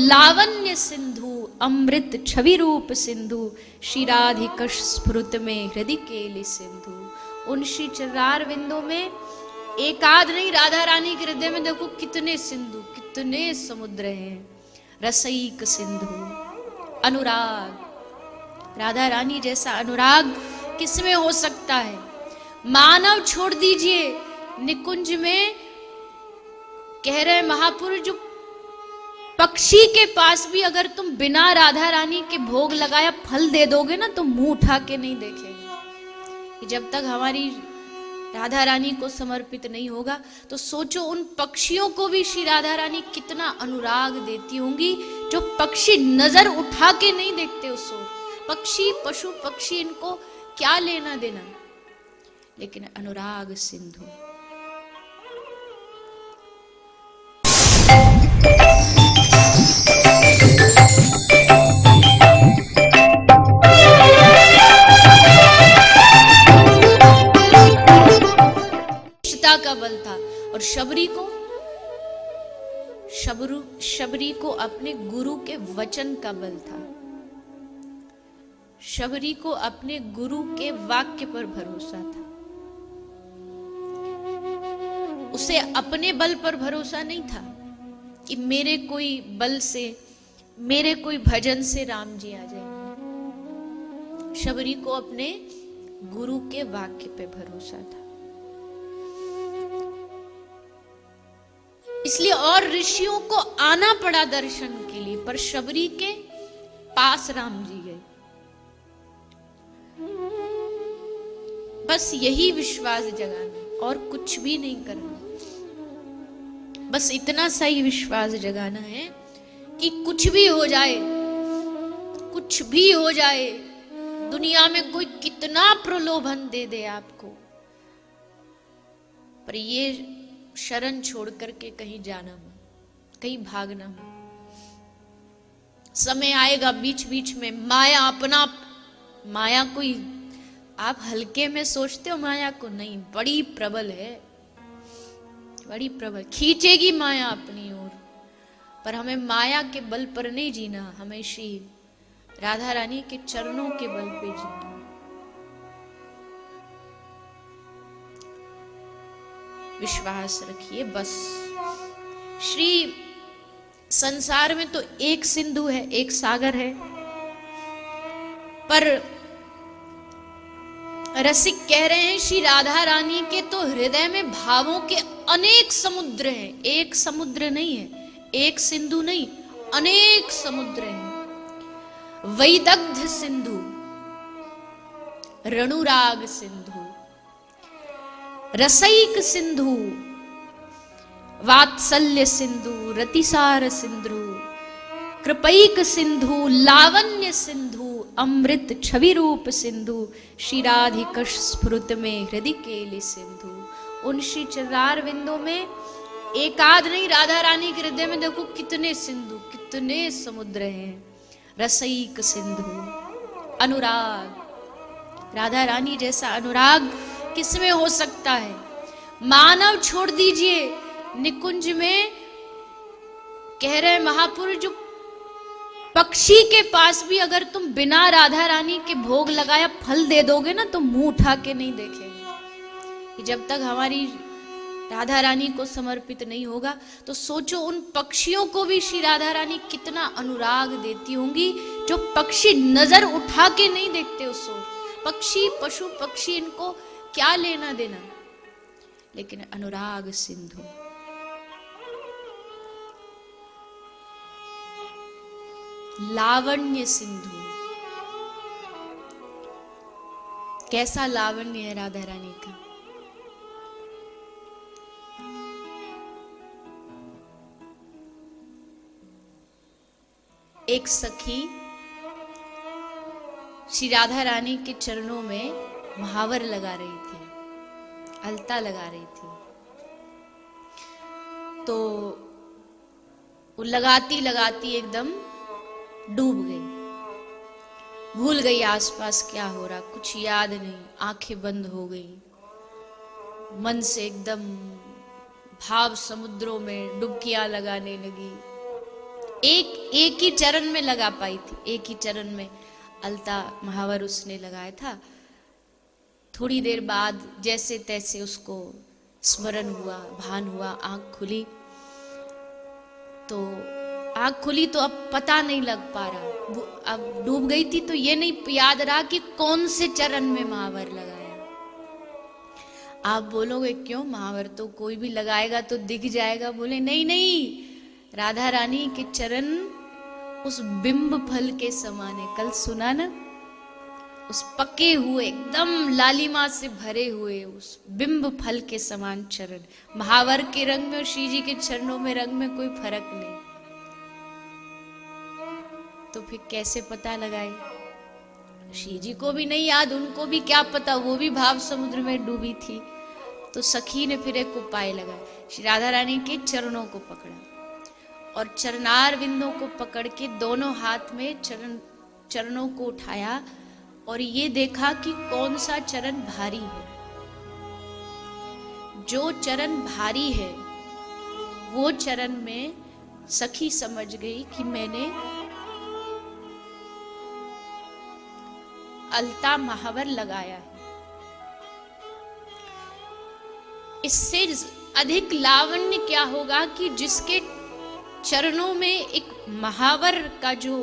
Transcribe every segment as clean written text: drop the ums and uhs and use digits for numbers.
लावण्य सिंधु अमृत छवि रूप सिंधु श्री राधिकश स्फुरत में हृदय केली सिंधु। उन श्री चरणार विंदों में एक आध नहीं, राधा रानी के हृदय में देखो कितने सिंधु, कितने समुद्र हैं। रसईक सिंधु, अनुराग, राधा रानी जैसा अनुराग किसमें हो सकता है। मानव छोड़ दीजिए, निकुंज में कह रहे महापुरुष, जो पक्षी के पास भी अगर तुम बिना राधा रानी के भोग लगाया फल दे दोगे ना, तो मुंह उठा के नहीं देखेंगे। जब तक हमारी राधा रानी को समर्पित नहीं होगा, तो सोचो उन पक्षियों को भी श्री राधा रानी कितना अनुराग देती होंगी, जो पक्षी नजर उठा के नहीं देखते उस ओर। पक्षी, पशु पक्षी, इनको क्या लेना देना, लेकिन अनुराग सिंधु। का बल था। और शबरी को अपने गुरु के वचन का बल था। शबरी को अपने गुरु के वाक्य पर भरोसा था। उसे अपने बल पर भरोसा नहीं था कि मेरे कोई बल से, मेरे कोई भजन से राम जी आ जाएंगे। शबरी को अपने गुरु के वाक्य पे भरोसा था। इसलिए और ऋषियों को आना पड़ा दर्शन के लिए, पर शबरी के पास राम जी गए। बस यही विश्वास जगाना, और कुछ भी नहीं करना। बस इतना सा ही विश्वास जगाना है कि कुछ भी हो जाए, कुछ भी हो जाए, दुनिया में कोई कितना प्रलोभन दे दे आपको, पर ये शरण छोड़ करके कहीं जाना मत, कहीं भागना मत। समय आएगा बीच बीच में माया अपना, माया कोई आप हल्के में सोचते हो माया को, नहीं, बड़ी प्रबल है, बड़ी प्रबल, खींचेगी माया अपनी ओर। पर हमें माया के बल पर नहीं जीना, हमें श्री राधा रानी के चरणों के बल पे जीना। विश्वास रखिए बस। श्री संसार में तो एक सिंधु है, एक सागर है, पर रसिक कह रहे हैं श्री राधा रानी के तो हृदय में भावों के अनेक समुद्र हैं। एक समुद्र नहीं है, एक सिंधु नहीं, अनेक समुद्र हैं। वैदग्ध सिंधु, रणुराग सिंधु, रसईक सिंधु, वात्सल्य सिंधु, रतिसार सिंधु, कृपैक सिंधु, लावण्य सिंधु, अमृत छवि रूप सिंधु, श्री राधिकश स्फुरत में हृदय केली सिंधु। उन श्री चरणार विंदों में एक आध नहीं, राधा रानी के हृदय में देखो कितने सिंधु, कितने समुद्र हैं। रसईक सिंधु, अनुराग, राधा रानी जैसा अनुराग किसमें हो सकता है। मानव छोड़ दीजिए, निकुंज में कह रहे महापुरुष, जो पक्षी के पास भी अगर तुम बिना राधा रानी के भोग लगाया फल दे दोगे ना, तो मुंह उठा के नहीं देखेंगे। जब तक हमारी राधा रानी को समर्पित नहीं होगा, तो सोचो उन पक्षियों को भी श्री राधा रानी कितना अनुराग देती होंगी, जो पक्षी नजर उठा के नहीं देखते उस ओर। पक्षी, पशु पक्षी, इनको क्या लेना देना, लेकिन अनुराग सिंधु। लावण्य सिंधु, कैसा लावण्य है राधा रानी का। एक सखी श्री राधा रानी के चरणों में महावर लगा रही थी, अलता लगा रही थी। तो वो लगाती लगाती एकदम डूब गई, भूल गई आसपास क्या हो रहा, कुछ याद नहीं, आंखें बंद हो गई, मन से एकदम भाव समुद्रों में डुबकियां लगाने लगी। एक ही चरण में लगा पाई थी, एक ही चरण में अलता महावर उसने लगाया था। थोड़ी देर बाद जैसे तैसे उसको स्मरण हुआ, भान हुआ, आंख खुली तो अब पता नहीं लग पा रहा, अब डूब गई थी तो ये नहीं याद रहा कि कौन से चरण में महावर लगाया। आप बोलोगे क्यों, महावर तो कोई भी लगाएगा तो दिख जाएगा। बोले नहीं नहीं, राधा रानी के चरण उस बिंब फल के समान है। कल सुना ना, उस पके हुए एकदम लालिमा से भरे हुए उस बिंब फल के समान चरण। महावर के रंग में और श्री जी के चरणों में रंग में कोई फर्क नहीं, तो फिर कैसे पता लगाए? श्री जी को भी नहीं याद, उनको भी क्या पता, वो भी भाव समुद्र में डूबी थी। तो सखी ने फिर एक उपाय लगाया, श्री राधा रानी के चरणों को पकड़ा और चरनार बिंदों को पकड़ के दोनों हाथ में चरणों को उठाया और ये देखा कि कौन सा चरण भारी है। जो चरण भारी है वो चरण में सखी समझ गई कि मैंने अलता महावर लगाया है। इससे अधिक लावण्य क्या होगा कि जिसके चरणों में एक महावर का जो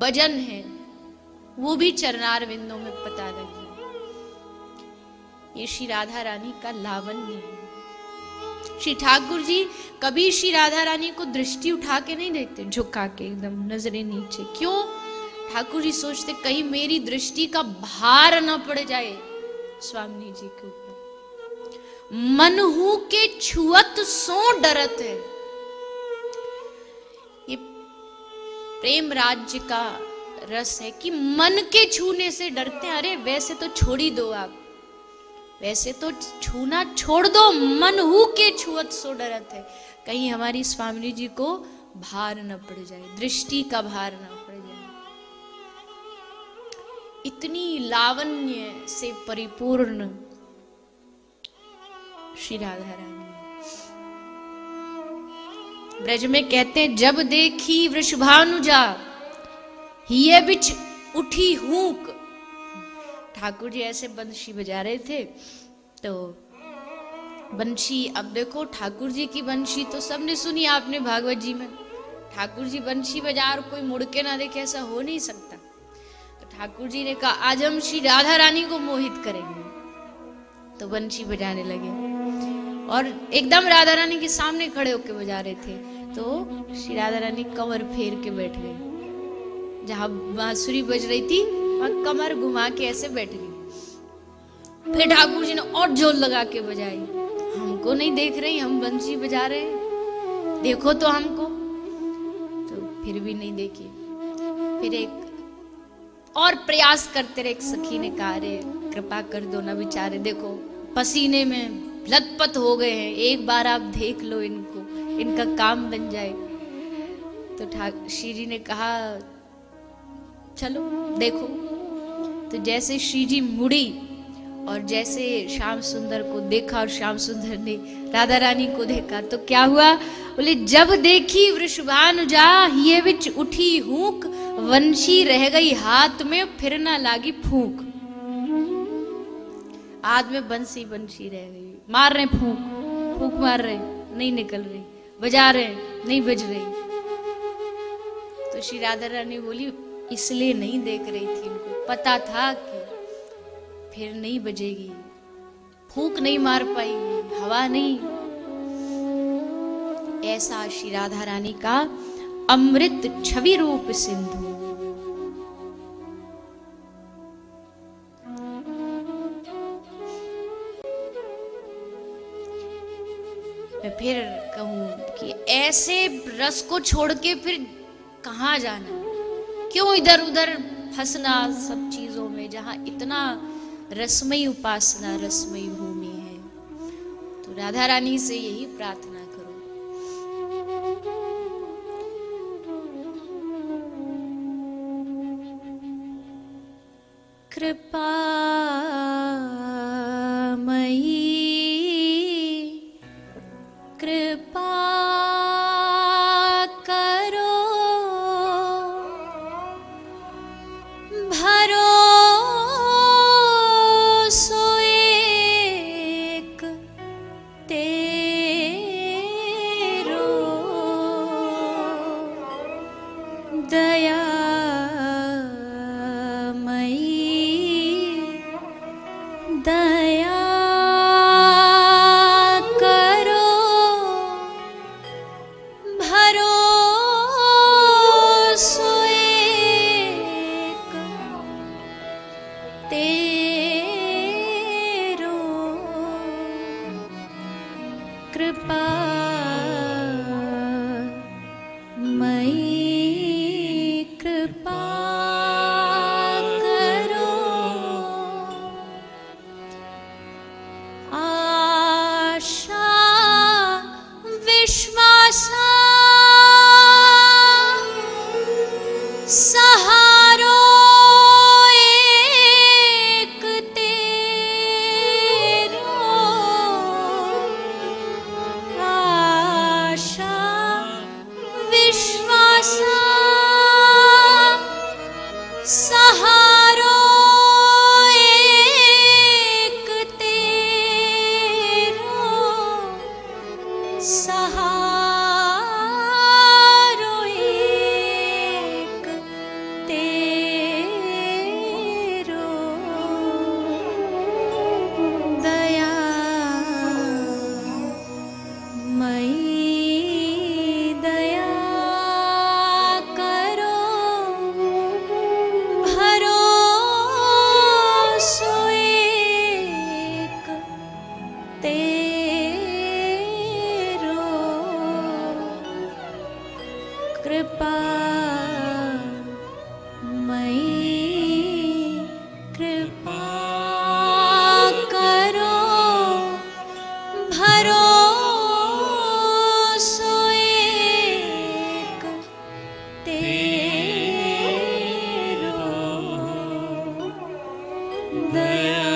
वजन है वो भी चरणार बिंदों में पता लगी। ये श्री राधा रानी का लावण्य है। श्री ठाकुर जी कभी श्री राधा रानी को दृष्टि उठा के नहीं देखते, झुका के एकदम नजरें नीचे। क्यों? ठाकुर जी सोचते कहीं मेरी दृष्टि का भार न पड़ जाए स्वामी जी के ऊपर। मनहु के छुअत सो डरत है। ये प्रेम राज्य का रस है कि मन के छूने से डरते हैं। अरे वैसे तो छोड़ ही दो, आप वैसे तो छूना छोड़ दो, मनहु के छुअत सो डरत है। कहीं हमारी स्वामी जी को भार न पड़ जाए, दृष्टि का भार न पड़ जाए। इतनी लावण्य से परिपूर्ण श्री राधा रानी। ब्रज में कहते हैं जब देखी वृषभानुजा हिये बिच उठी हूक। ठाकुर जी ऐसे बंशी बजा रहे थे तो बंशी, अब देखो ठाकुर जी की बंशी तो सबने सुनी आपने भागवत जी में। ठाकुर जी बंशी बजा और कोई मुड़ के ना देखे, ऐसा हो नहीं सकता। तो ठाकुर जी ने कहा आज हम श्री राधा रानी को मोहित करेंगे, तो बंशी बजाने लगे और एकदम राधा रानी के सामने खड़े होकर बजा रहे थे। तो श्री राधा रानी कमर फेर के बैठ गई, जहां बांसुरी बज रही थी वहां कमर घुमा के ऐसे बैठ गई। फिर ठाकुर जी ने और जोर लगा के बजाई। हमको नहीं देख रही, हम बंसी बजा रहे हैं, देखो तो हमको। तो फिर भी नहीं देखी। फिर एक और प्रयास करते रहे। एक सखी ने कहा अरे कृपा कर दो ना, बेचारे देखो पसीने में लथपथ हो गए हैं, एक बार आप देख लो इनको, इनका काम बन जाए। तो श्री जी ने कहा चलो देखो। तो जैसे श्री जी मुड़ी और जैसे श्याम सुंदर को देखा और श्याम सुंदर ने राधा रानी को देखा तो क्या हुआ? बोले जब देखी वृषभानुजा हिये बिच उठी हूक, वंशी रह गई हाथ में फिर ना लागी फूंक। हाथ में बंसी रह गई, मार रहे फूंक, फूंक मार रहे नहीं निकल रही, बजा रहे नहीं बज रही। तो श्री राधा रानी बोली इसलिए नहीं देख रही थी, इनको पता था कि फिर नहीं बजेगी, फूंक नहीं मार पाएगी, हवा नहीं। ऐसा श्री राधा रानी का अमृत छवि रूप सिंधु। मैं फिर कहूं कि ऐसे रस को छोड़ के फिर कहां जाना, क्यों इधर उधर फंसना सब चीजों में, जहां इतना रसमयी उपासना, रसमयी भूमि है। तो राधा रानी से यही प्रार्थना करो। कृपा मयी कृपा करो करो, आशा विश्वासा सहारो एक तेरो, आशा विश्वासा सहारो एक तेरो, सहारो एक तेरो, दया मई दया करो, भरोसो एक तेरो, कृपा मई कृपा करो, भरोसो एक तेरो, दया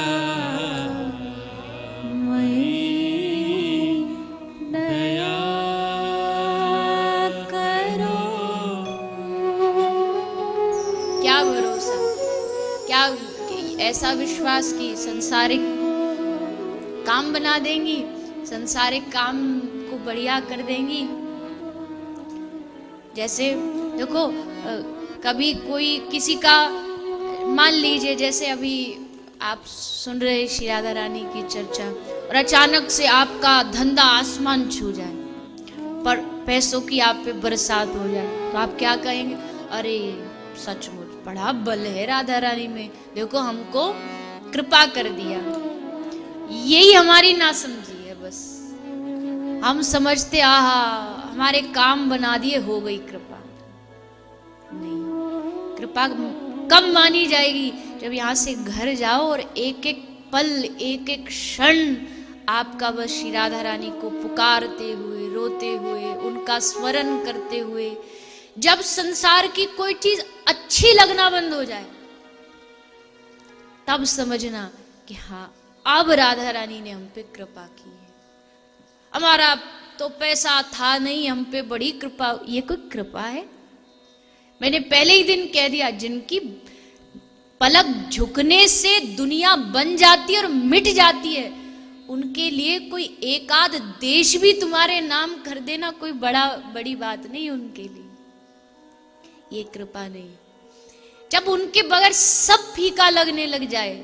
मई दया करो। क्या भरोसा, क्या ऐसा विश्वास कि संसारिक काम बना देंगी, संसारिक काम को बढ़िया कर देंगी। जैसे देखो कभी कोई किसी का, मान लीजिए जैसे अभी आप सुन रहे श्री राधा रानी की चर्चा और अचानक से आपका धंधा आसमान छू जाए, पर पैसों की आप पे बरसात हो जाए, तो आप क्या कहेंगे? अरे सचमुच बड़ा बल है राधा रानी में, देखो हमको कृपा कर दिया। यही हमारी नासमझी है। बस हम समझते आहा हमारे काम बना दिए, हो गई कृपा। नहीं, कृपा कब मानी जाएगी? जब यहाँ से घर जाओ और एक एक पल, एक एक क्षण आपका बस श्री राधा रानी को पुकारते हुए, रोते हुए, उनका स्मरण करते हुए, जब संसार की कोई चीज अच्छी लगना बंद हो जाए, तब समझना कि हाँ अब राधा रानी ने हम पे कृपा की है। हमारा तो पैसा था नहीं, हम पे बड़ी कृपा। ये कोई कृपा है? मैंने पहले ही दिन कह दिया, जिनकी पलक झुकने से दुनिया बन जाती है और मिट जाती है, उनके लिए कोई एकाध देश भी तुम्हारे नाम कर देना कोई बड़ी बात नहीं उनके लिए। ये कृपा नहीं। जब उनके बगैर सब फीका लगने लग जाए,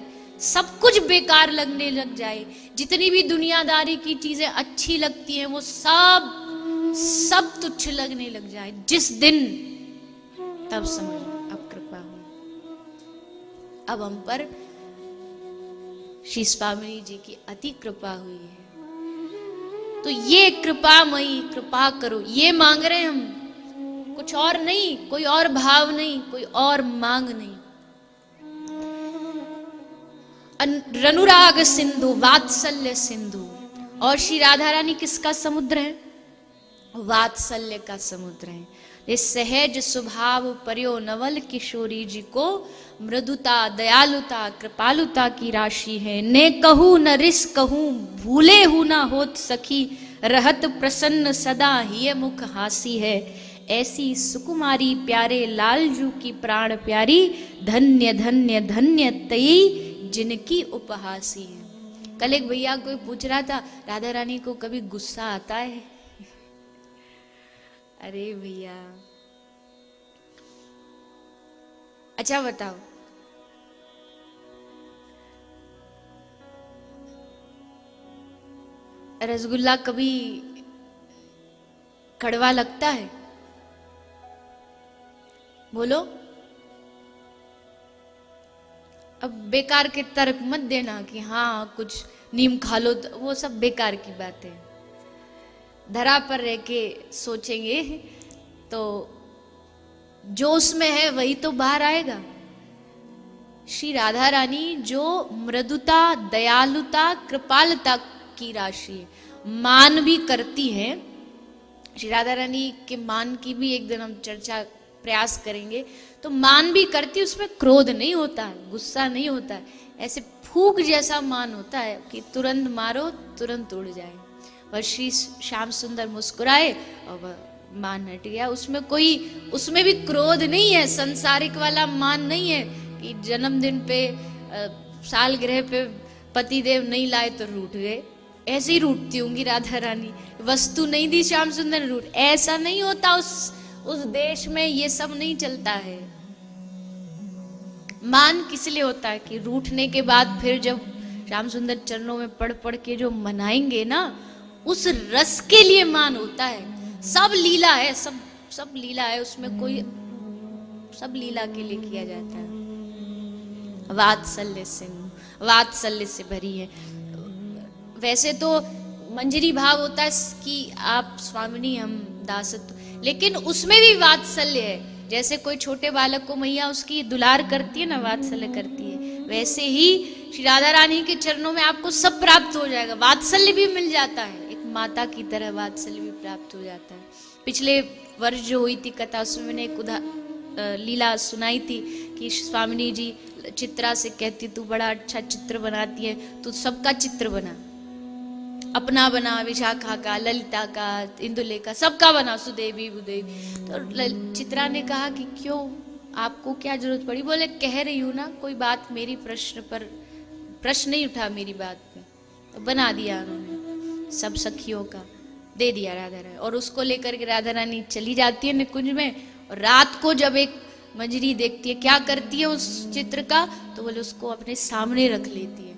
सब कुछ बेकार लगने लग जाए, जितनी भी दुनियादारी की चीजें अच्छी लगती हैं वो सब तुच्छ लगने लग जाए जिस दिन, तब समझो अब कृपा हुई। अब हम पर श्री स्वामी जी की अति कृपा हुई है। तो ये कृपामयी कृपा करो, ये मांग रहे हैं हम, कुछ और नहीं, कोई और भाव नहीं, कोई और मांग नहीं। अनुराग सिंधु, वात्सल्य सिंधु। और श्री राधा रानी किसका समुद्र है? वात्सल्य का समुद्र है। ये सहज स्वभाव पर्यो नवल किशोरी जी को मृदुता, दयालुता, कृपालुता की राशि है। ने कहूँ न रिस कहूँ, भूले हूँ ना होत सखी, रहत प्रसन्न सदा ही मुख हासी है। ऐसी सुकुमारी प्यारे लालजू की प्राण प्यारी, धन्य धन्य धन्य तई जिनकी उपहासी है। कल एक भैया कोई पूछ रहा था, राधा रानी को कभी गुस्सा आता है? अरे भैया, अच्छा बताओ, रसगुल्ला कभी कड़वा लगता है? बोलो। अब बेकार के तर्क मत देना कि हाँ कुछ नीम खा लो, तो वो सब बेकार की बात है। धरा पर रह के सोचेंगे तो जो उसमें है वही तो बाहर आएगा। श्री राधा रानी जो मृदुता, दयालुता, कृपालुता की राशि है, मान भी करती है। श्री राधा रानी के मान की भी एक दिन हम चर्चा प्रयास करेंगे। तो मान भी करती, उसमें क्रोध नहीं होता है, गुस्सा नहीं होता है, ऐसे फूक जैसा मान होता है कि तुरंत मारो तुरंत उड़ जाए। और श्री श्याम सुंदर मुस्कुराए और वह मान हट गया। उसमें भी क्रोध नहीं है, संसारिक वाला मान नहीं है कि जन्मदिन पे सालगिरह पे पतिदेव नहीं लाए तो रूठ गए। ऐसे ही रूठती होंगी राधा रानी, वस्तु नहीं दी श्याम सुंदर रूठ, ऐसा नहीं होता। उस देश में ये सब नहीं चलता है। मान किस लिए होता है कि रूठने के बाद फिर जब श्याम सुंदर चरणों में पढ़ पढ़ के जो मनाएंगे ना, उस रस के लिए मान होता है। सब लीला है, सब लीला है, उसमें कोई सब लीला के लिए किया जाता है। वात्सल्य से भरी है। वैसे तो मंजरी भाव होता है कि आप स्वामिनी हम दासत्व, लेकिन उसमें भी वात्सल्य है। जैसे कोई छोटे बालक को मैया उसकी दुलार करती है ना, वात्सल्य करती है, वैसे ही श्री राधा रानी के चरणों में आपको सब प्राप्त हो जाएगा। वात्सल्य भी मिल जाता है, एक माता की तरह वात्सल्य भी प्राप्त हो जाता है। पिछले वर्ष जो हुई थी कथा, उसमें मैंने एक लीला सुनाई थी कि स्वामिनी जी चित्रा से कहती, तू बड़ा अच्छा चित्र बनाती है, तू सबका चित्र बना, अपना बना, विशाखा का, ललिता का, इंदुले का, सबका बना, सुदेवी बुदेवी। तो चित्रा ने कहा कि क्यों, आपको क्या जरूरत पड़ी? बोले कह रही हूं ना, कोई बात मेरी प्रश्न नहीं उठा मेरी बात पे, तो बना दिया उन्होंने, सब सखियों का दे दिया राधा रानी। और उसको लेकर के राधा रानी चली जाती है निकुंज में, और रात को जब एक मंजरी देखती है, क्या करती है उस चित्र का, तो बोले उसको अपने सामने रख लेती है,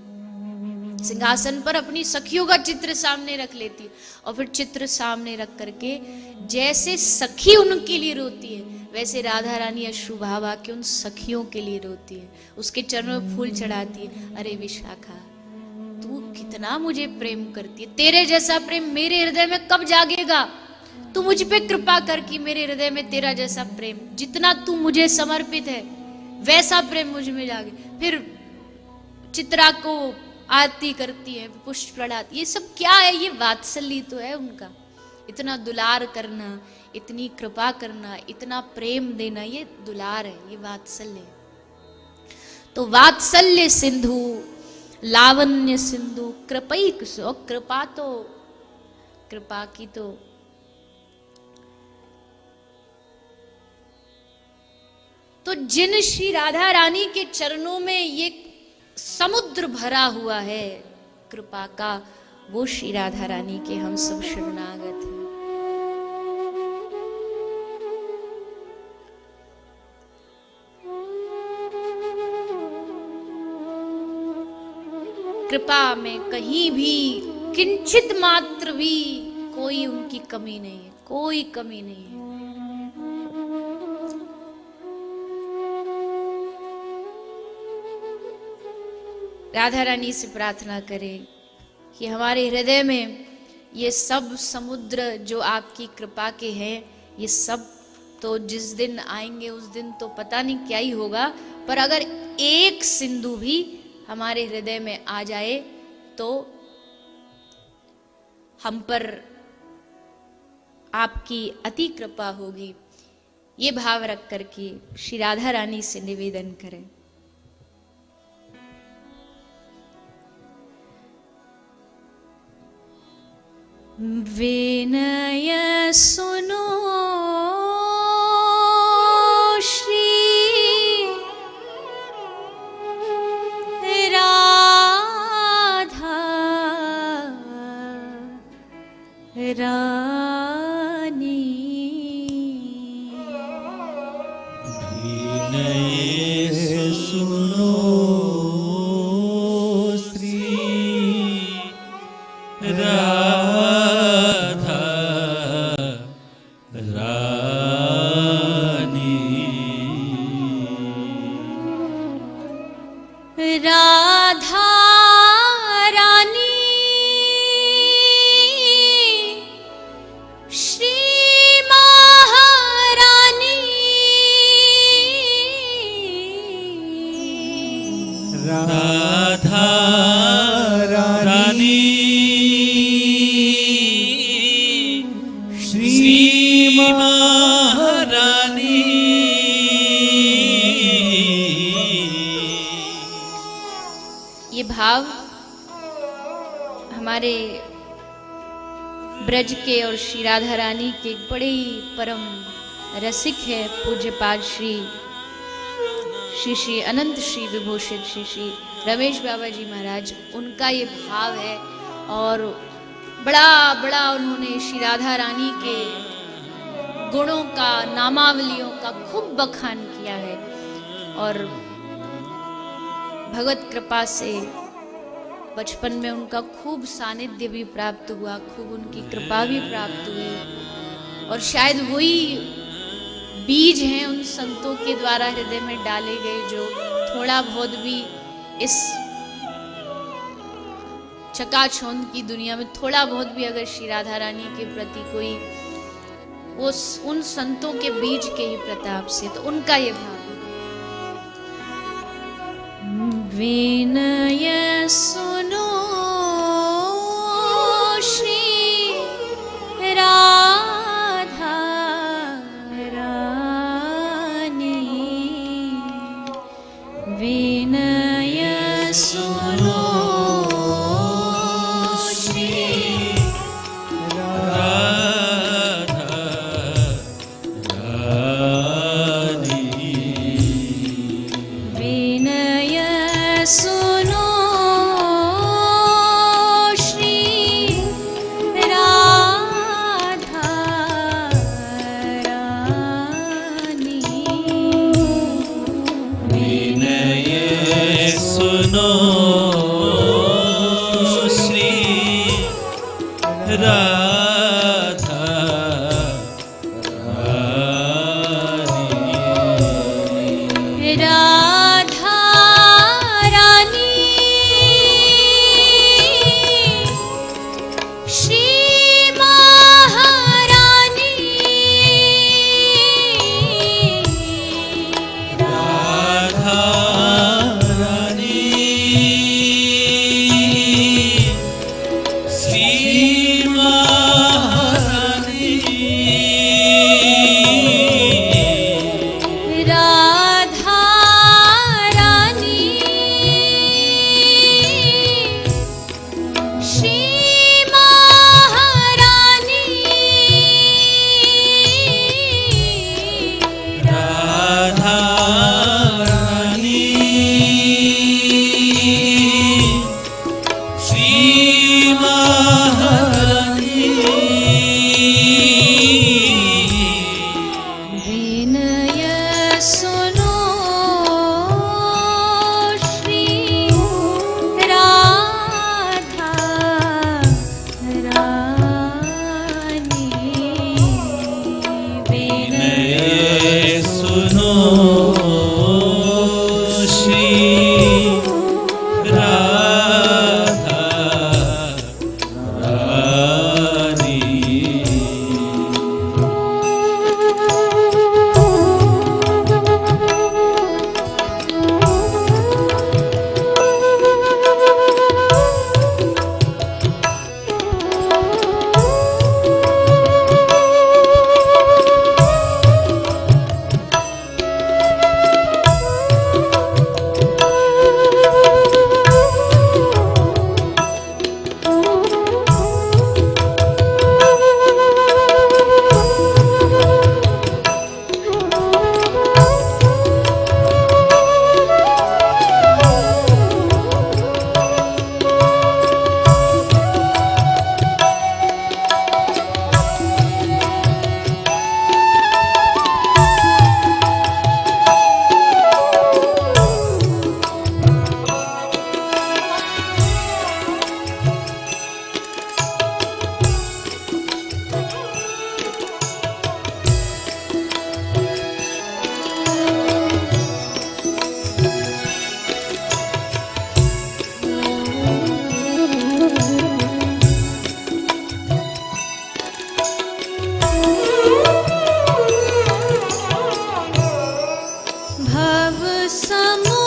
सिंहासन पर अपनी सखियों का चित्र सामने रख लेती है। और फिर चित्र सामने रख करके जैसे सखी उनके लिए रोती है, वैसे राधा रानी अश्रुभावा के उन सखियों के लिए रोती है, उसके चरणों में फूल चढ़ाती है। अरे विशाखा, तू कितना मुझे प्रेम करती है, तेरे जैसा प्रेम मेरे हृदय में कब जागेगा? तू मुझ पे कृपा कर कि मेरे हृदय में तेरा जैसा प्रेम, जितना तू मुझे समर्पित है वैसा प्रेम मुझ में जागे। फिर चित्रा को आरती करती है, पुष्प चढ़ाती, ये सब क्या है? ये वात्सल्य तो है उनका। इतना दुलार करना, इतनी कृपा करना, इतना प्रेम देना, ये दुलार है, ये वात्सल्य है। तो वात्सल्य सिंधु, लावण्य सिंधु, कृपैक सो, कृपा तो, कृपा की तो जिन श्री राधा रानी के चरणों में ये समुद्र भरा हुआ है कृपा का, वो श्री राधा रानी के हम सब शरणागत हैं। कृपा में कहीं भी किंचित मात्र भी कोई उनकी कमी नहीं है, कोई कमी नहीं है। राधा रानी से प्रार्थना करें कि हमारे हृदय में ये सब समुद्र जो आपकी कृपा के हैं, ये सब तो जिस दिन आएंगे उस दिन तो पता नहीं क्या ही होगा, पर अगर एक सिंधु भी हमारे हृदय में आ जाए तो हम पर आपकी अति कृपा होगी। ये भाव रख करके श्री राधा रानी से निवेदन करें। विनय सुनो श्री राधा रानी, विनय सुनो श्री राधा रानी श्री महारानी राधा रानी श्री महारानी ये भाव हमारे ब्रज के और श्री राधा रानी के बड़े ही परम रसिक है पूज्यपाद श्री श्री अनंत श्री विभूषित श्री रमेश बाबा जी महाराज, उनका ये भाव है। और बड़ा बड़ा उन्होंने श्री राधा रानी के गुणों का, नामावलियों का खूब बखान किया है। और भगवत कृपा से बचपन में उनका खूब सानिध्य भी प्राप्त हुआ, खूब उनकी कृपा भी प्राप्त हुई। और शायद वही बीज हैं उन संतों के द्वारा हृदय में डाले गए, जो थोड़ा बहुत भी इस चकाचौंध की दुनिया में थोड़ा बहुत भी अगर श्री राधा रानी के प्रति कोई उन संतों के बीज के ही प्रताप से, तो उनका ये भाव विनय सुनो श्री राधा रानी, विनय सुनो भव समुद्र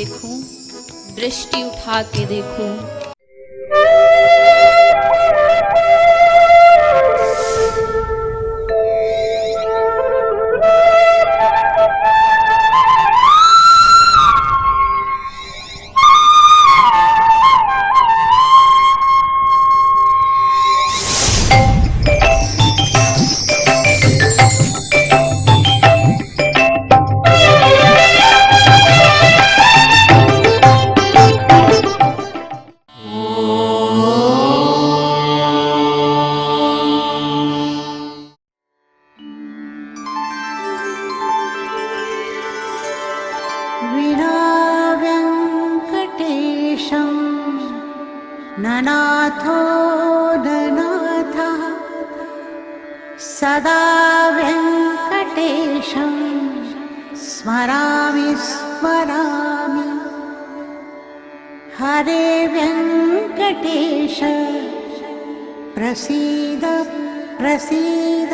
देखूं, दृष्टि उठा के देखूं। विना वेङ्कटेशं ननाथो ननाथः सदा वेङ्कटेशं स्मरामि स्मरामि। हरे वेङ्कटेश प्रसीद प्रसीद।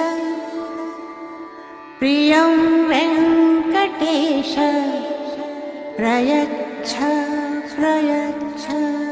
प्रियं वेङ्कटेश प्रयच्छ प्रयच्छ।